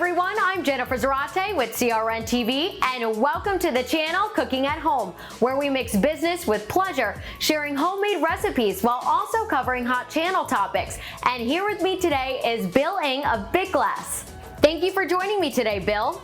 everyone, I'm Jennifer Zarate with CRNtv, and welcome to the channel Cooking at Home, where we mix business with pleasure, sharing homemade recipes while also covering hot channel topics. And here with me today is Bill Ng of Bitglass. Thank you for joining me today, Bill.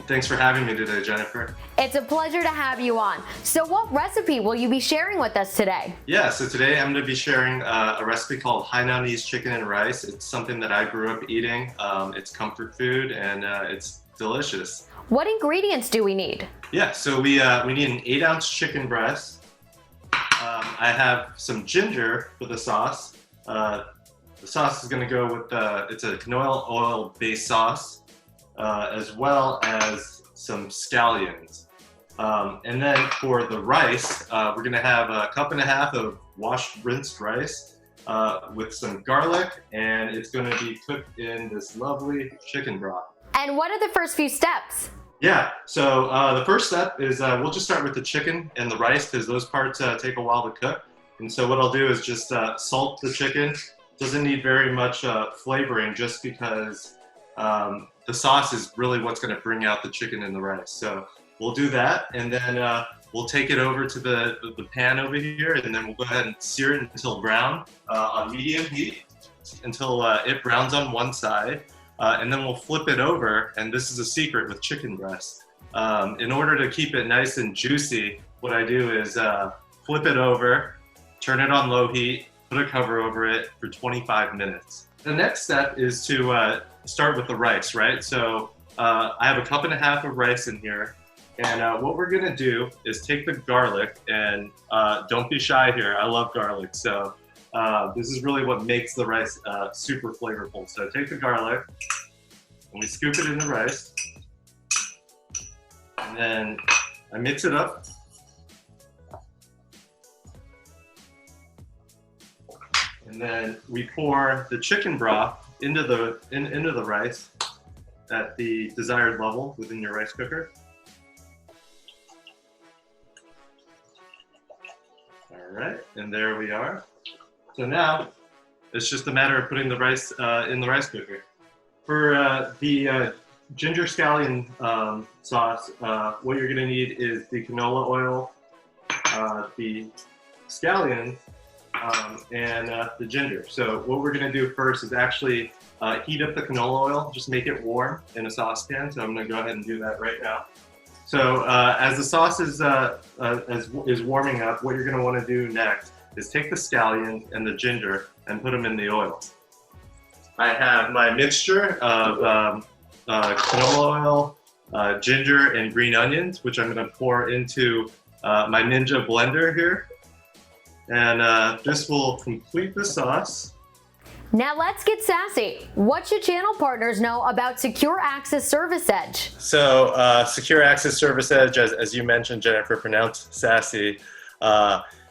Thanks for having me today, Jennifer. It's a pleasure to have you on. So what recipe will you be sharing with us today? Yeah, so today I'm going to be sharing a recipe called Hainanese chicken and rice. It's something that I grew up eating. It's comfort food and it's delicious. What ingredients do we need? Yeah, so we need an 8-ounce chicken breast. I have some ginger for the sauce. The sauce is going to go with, it's a canola oil based sauce. As well as some scallions. And then for the rice, we're going to have a cup and a half of washed, rinsed rice with some garlic, and it's going to be cooked in this lovely chicken broth. And what are the first few steps? Yeah, so the first step is we'll just start with the chicken and the rice because those parts take a while to cook. And so what I'll do is just salt the chicken. Doesn't need very much flavoring just because the sauce is really what's going to bring out the chicken and the rice. So we'll do that, and then we'll take it over to the pan over here, and then we'll go ahead and sear it until brown on medium heat until it browns on one side, and then we'll flip it over. And this is a secret with chicken breast. In order to keep it nice and juicy, what I do is flip it over, turn it on low heat, put a cover over it for 25 minutes. The next step is to start with the rice, right? So I have a cup and a half of rice in here, and what we're gonna do is take the garlic, and don't be shy here, I love garlic, so this is really what makes the rice super flavorful. So take the garlic, and we scoop it in the rice, and then I mix it up. And then we pour the chicken broth into the rice at the desired level within your rice cooker. All right, and there we are. So now it's just a matter of putting the rice in the rice cooker. For the ginger scallion sauce, what you're gonna need is the canola oil, the scallions, and the ginger. So what we're going to do first is actually heat up the canola oil, just make it warm in a saucepan. So I'm going to go ahead and do that right now. So as the sauce is warming up, what you're going to want to do next is take the scallions and the ginger and put them in the oil. I have my mixture of canola oil, ginger, and green onions, which I'm going to pour into my Ninja blender here. And this will complete the sauce. Now let's get sassy. What should channel partners know about Secure Access Service Edge? So Secure Access Service Edge, as you mentioned, Jennifer, pronounced SASE.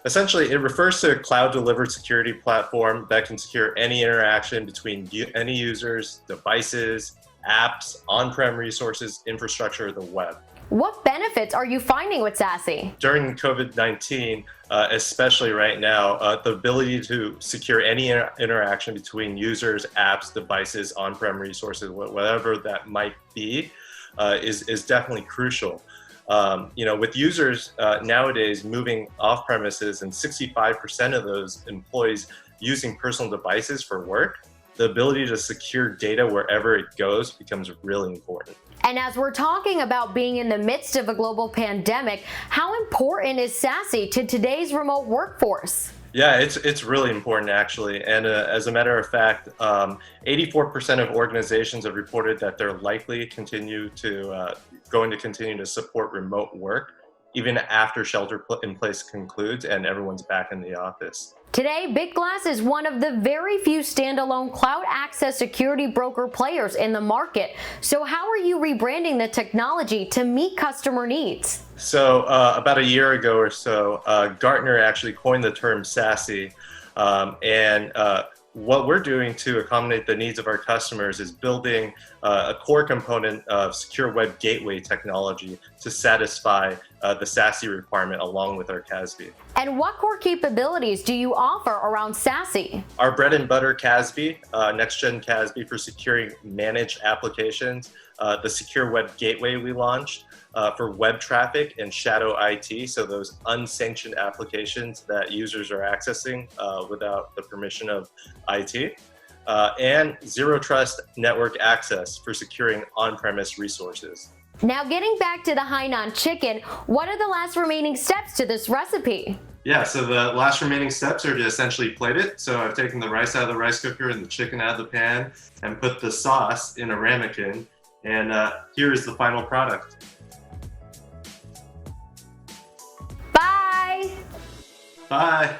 Essentially, it refers to a cloud-delivered security platform that can secure any interaction between any users, devices, apps, on-prem resources, infrastructure, or the web. What benefits are you finding with SASE? During COVID-19, especially right now, the ability to secure any interaction between users, apps, devices, on-prem resources, whatever that might be, is definitely crucial. You know, with users nowadays moving off premises and 65% of those employees using personal devices for work, the ability to secure data wherever it goes becomes really important. And as we're talking about being in the midst of a global pandemic, how important is SASE to today's remote workforce? Yeah, it's really important actually. And as a matter of fact, 84% of organizations have reported that they're likely going to continue to support remote work even after shelter in place concludes and everyone's back in the office. Today, Bitglass is one of the very few standalone cloud access security broker players in the market. So how are you rebranding the technology to meet customer needs? So about a year ago or so, Gartner actually coined the term SASE, what we're doing to accommodate the needs of our customers is building a core component of secure web gateway technology to satisfy the SASE requirement along with our CASB. And what core capabilities do you offer around SASE? Our bread and butter CASB, next-gen CASB for securing managed applications, the secure web gateway we launched for web traffic and shadow IT, so those unsanctioned applications that users are accessing without the permission of IT, and zero trust network access for securing on-premise resources. Now getting back to the Hainan chicken, what are the last remaining steps to this recipe? Yeah, so the last remaining steps are to essentially plate it. So I've taken the rice out of the rice cooker and the chicken out of the pan and put the sauce in a ramekin. And here is the final product. Bye! Bye!